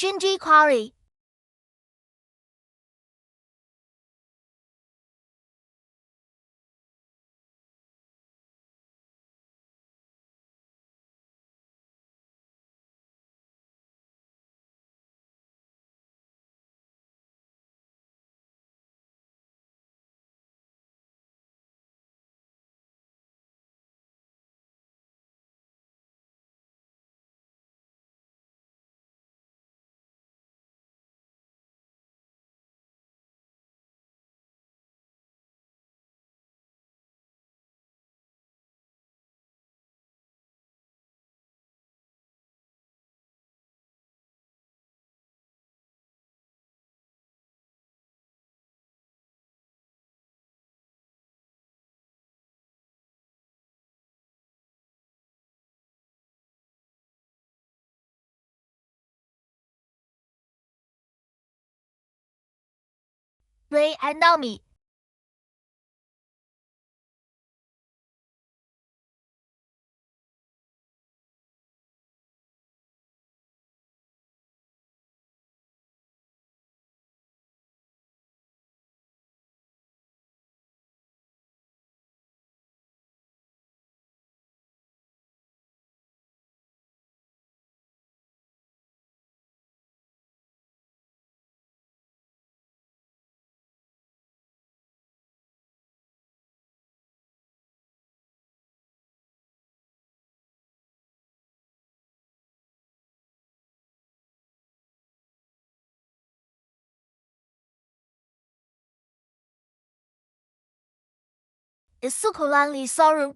Shinji Quarry. Ray and Naomi. Isukulanli Soru.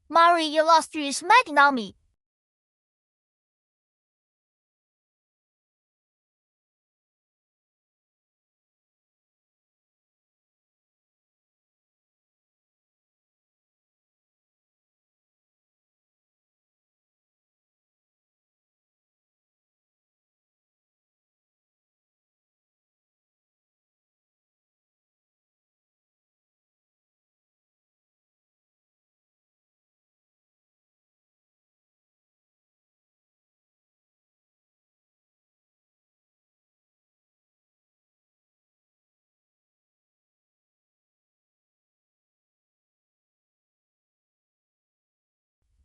Mari illustrious Magnami.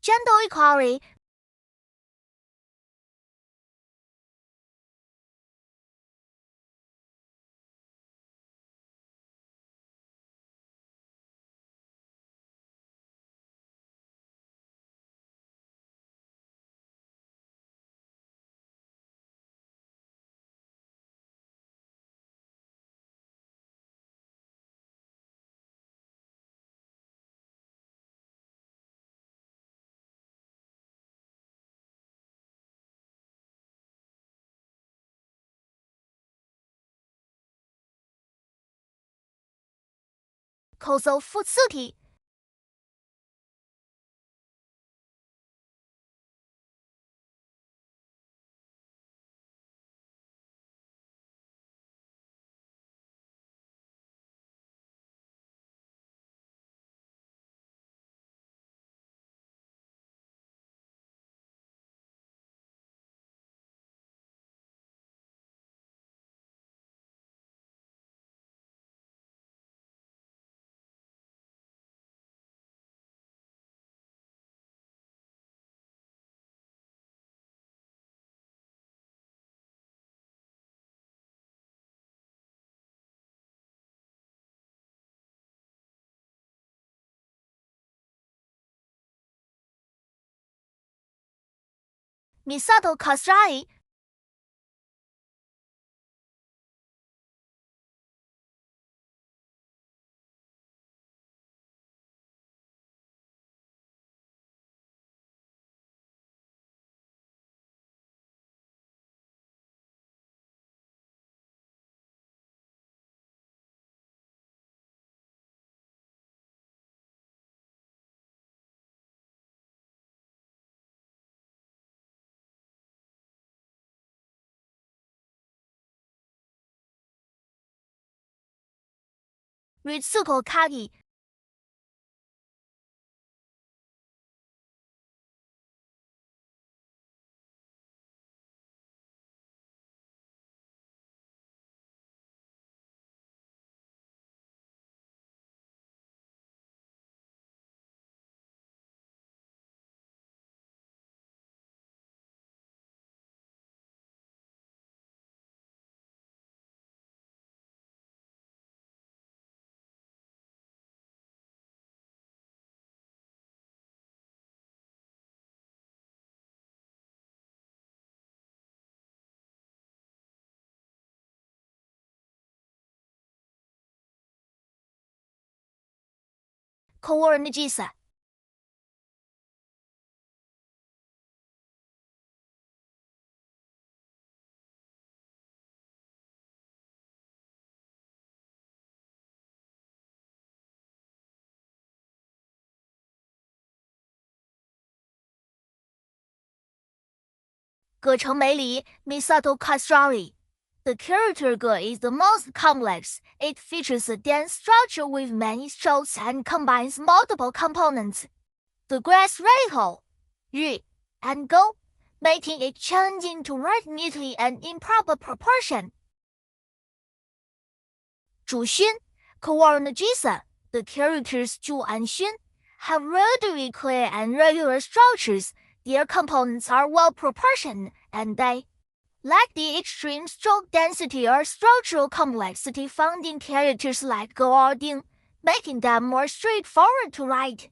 Jendoi Quarry. Koso Futsuki. Misato Kasrai. Ritsuko Kagi. Kowar Nagisa. Gecheng Meili, Misato Kasrai. The character Ge is the most complex. It features a dense structure with many strokes and combines multiple components. The grass radical, Yu, and Go, making it challenging to write neatly and in proper proportion. Zhu Xun, Kowar Nagisa. The characters Zhu and Xun have relatively clear and regular structures. Their components are well proportioned, and they lack the extreme stroke density or structural complexity found in characters like Ge or Ding, making them more straightforward to write.